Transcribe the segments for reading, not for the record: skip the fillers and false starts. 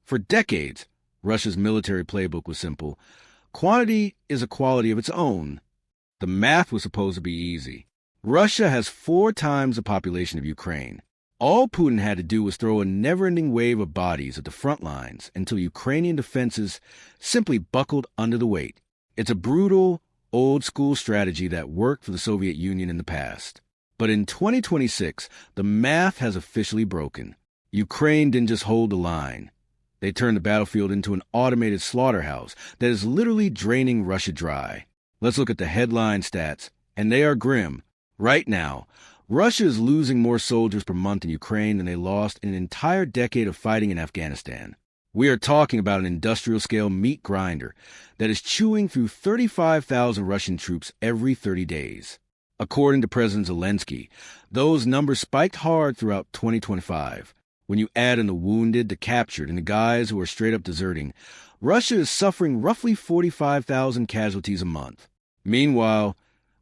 For decades, Russia's military playbook was simple. Quantity is a quality of its own. The math was supposed to be easy. Russia has 4 times the population of Ukraine. All Putin had to do was throw a never-ending wave of bodies at the front lines until Ukrainian defenses simply buckled under the weight. It's a brutal, old-school strategy that worked for the Soviet Union in the past. But in 2026, the math has officially broken. Ukraine didn't just hold the line. They turned the battlefield into an automated slaughterhouse that is literally draining Russia dry. Let's look at the headline stats, and they are grim. Right now, Russia is losing more soldiers per month in Ukraine than they lost in an entire decade of fighting in Afghanistan. We are talking about an industrial-scale meat grinder that is chewing through 35,000 Russian troops every 30 days. According to President Zelensky, those numbers spiked hard throughout 2025. When you add in the wounded, the captured, and the guys who are straight-up deserting, Russia is suffering roughly 45,000 casualties a month. Meanwhile,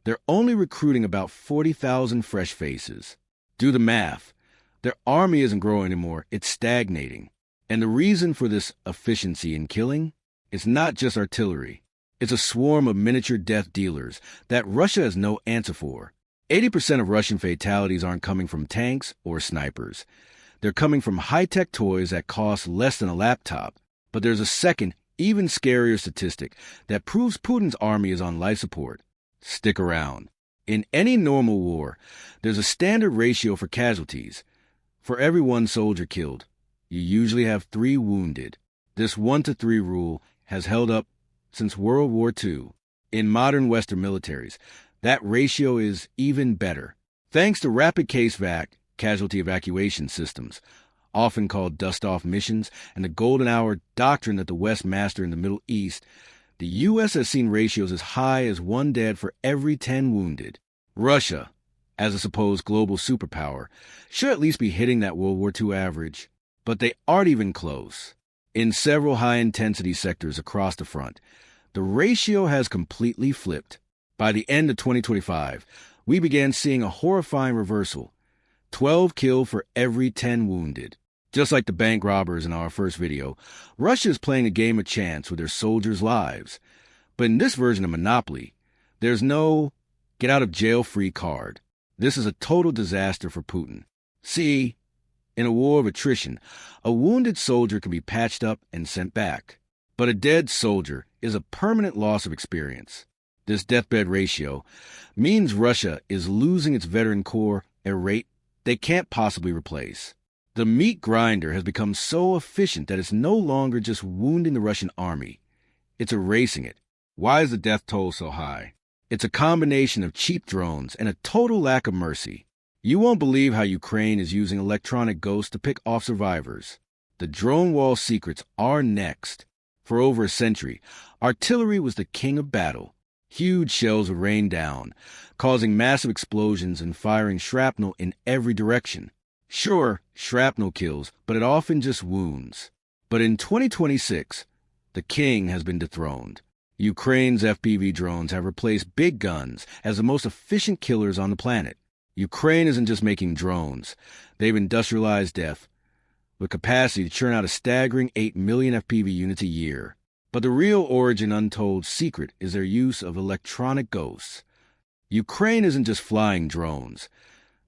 they're only recruiting about 40,000 fresh faces. Do the math. Their army isn't growing anymore, it's stagnating. And the reason for this efficiency in killing is not just artillery. It's a swarm of miniature death dealers that Russia has no answer for. 80% of Russian fatalities aren't coming from tanks or snipers. They're coming from high-tech toys that cost less than a laptop. But there's a second, even scarier statistic that proves Putin's army is on life support. Stick around. In any normal war, there's a standard ratio for casualties. For every 1 soldier killed, you usually have 3 wounded. This 1-to-3 rule has held up since World War II. In modern Western militaries, that ratio is even better. Thanks to rapid case-vac, casualty evacuation systems, often called dust-off missions, and the golden hour doctrine that the West mastered in the Middle East, the U.S. has seen ratios as high as 1 dead for every 10 wounded. Russia, as a supposed global superpower, should at least be hitting that World War II average, but they aren't even close. In several high-intensity sectors across the front, the ratio has completely flipped. By the end of 2025, we began seeing a horrifying reversal. 12 killed for every 10 wounded. Just like the bank robbers in our first video, Russia is playing a game of chance with their soldiers' lives. But in this version of Monopoly, there's no get-out-of-jail-free card. This is a total disaster for Putin. See, in a war of attrition, a wounded soldier can be patched up and sent back. But a dead soldier is a permanent loss of experience. This deathbed ratio means Russia is losing its veteran corps at a rate they can't possibly replace. The meat grinder has become so efficient that it's no longer just wounding the Russian army. It's erasing it. Why is the death toll so high? It's a combination of cheap drones and a total lack of mercy. You won't believe how Ukraine is using electronic ghosts to pick off survivors. The drone wall secrets are next. For over a century, artillery was the king of battle. Huge shells would rain down, causing massive explosions and firing shrapnel in every direction. Sure, shrapnel kills, but it often just wounds. But in 2026, the king has been dethroned. Ukraine's FPV drones have replaced big guns as the most efficient killers on the planet. Ukraine isn't just making drones. They've industrialized death, with capacity to churn out a staggering 8 million FPV units a year. But the real Origin Untold secret is their use of electronic ghosts. Ukraine isn't just flying drones.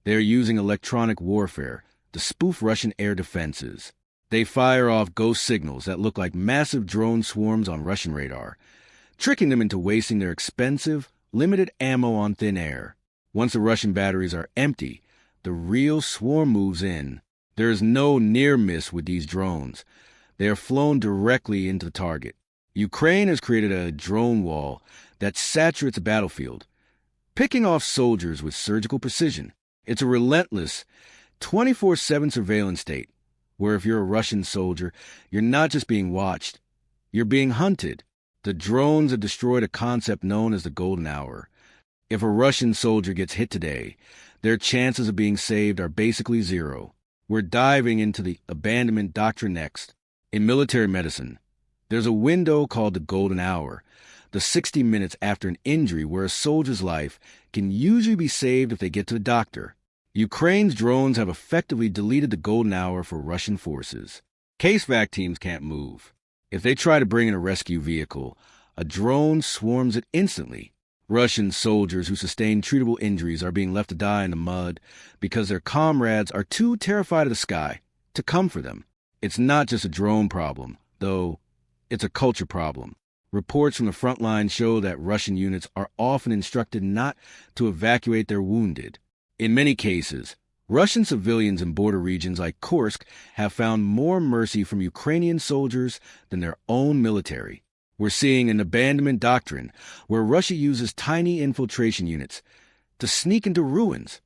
They are using electronic warfare to spoof Russian air defenses. They fire off ghost signals that look like massive drone swarms on Russian radar, tricking them into wasting their expensive, limited ammo on thin air. Once the Russian batteries are empty, the real swarm moves in. There is no near miss with these drones. They are flown directly into the target. Ukraine has created a drone wall that saturates the battlefield, picking off soldiers with surgical precision. It's a relentless 24/7 surveillance state, where if you're a Russian soldier, you're not just being watched, you're being hunted. The drones have destroyed a concept known as the golden hour. If a Russian soldier gets hit today, their chances of being saved are basically zero. We're diving into the abandonment doctrine next. In military medicine, there's a window called the golden hour, the 60 minutes after an injury where a soldier's life can usually be saved if they get to the doctor. Ukraine's drones have effectively deleted the golden hour for Russian forces. Case-vac teams can't move. If they try to bring in a rescue vehicle, a drone swarms it instantly. Russian soldiers who sustain treatable injuries are being left to die in the mud because their comrades are too terrified of the sky to come for them. It's not just a drone problem, though it's a culture problem. Reports from the front line show that Russian units are often instructed not to evacuate their wounded. In many cases, Russian civilians in border regions like Kursk have found more mercy from Ukrainian soldiers than their own military. We're seeing an abandonment doctrine where Russia uses tiny infiltration units to sneak into ruins,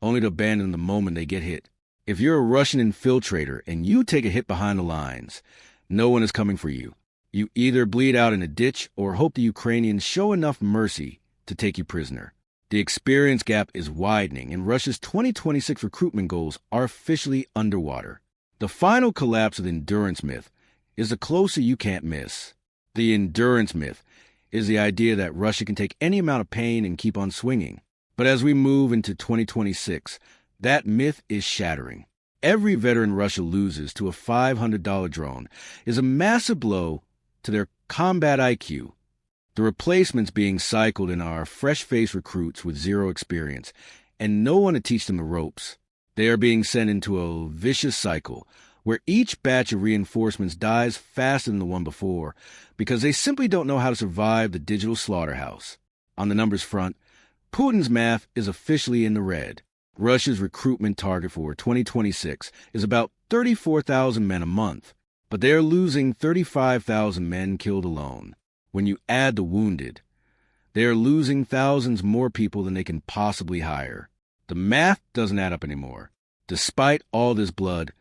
only to abandon the moment they get hit. If you're a Russian infiltrator and you take a hit behind the lines, no one is coming for you. You either bleed out in a ditch or hope the Ukrainians show enough mercy to take you prisoner. The experience gap is widening, and Russia's 2026 recruitment goals are officially underwater. The final collapse of the endurance myth is the closer you can't miss. The endurance myth is the idea that Russia can take any amount of pain and keep on swinging. But as we move into 2026, that myth is shattering. Every veteran Russia loses to a $500 drone is a massive blow to their combat IQ. The replacements being cycled in are fresh-faced recruits with zero experience, and no one to teach them the ropes. They are being sent into a vicious cycle where each batch of reinforcements dies faster than the one before because they simply don't know how to survive the digital slaughterhouse. On the numbers front, Putin's math is officially in the red. Russia's recruitment target for 2026 is about 34,000 men a month, but they are losing 35,000 men killed alone. When you add the wounded, they are losing thousands more people than they can possibly hire. The math doesn't add up anymore. Despite all this blood,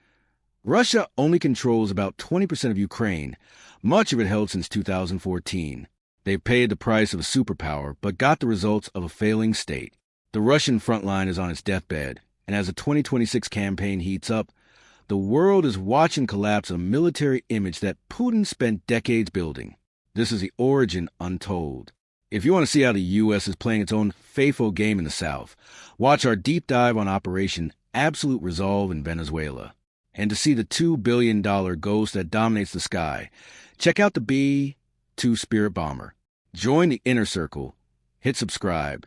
Russia only controls about 20% of Ukraine, much of it held since 2014. They paid the price of a superpower, but got the results of a failing state. The Russian front line is on its deathbed, and as the 2026 campaign heats up, the world is watching collapse a military image that Putin spent decades building. This is the Origin Untold. If you want to see how the U.S. is playing its own faithful game in the South, watch our deep dive on Operation Absolute Resolve in Venezuela. And to see the $2 billion ghost that dominates the sky, check out the B-2 Spirit Bomber. Join the inner circle, hit subscribe,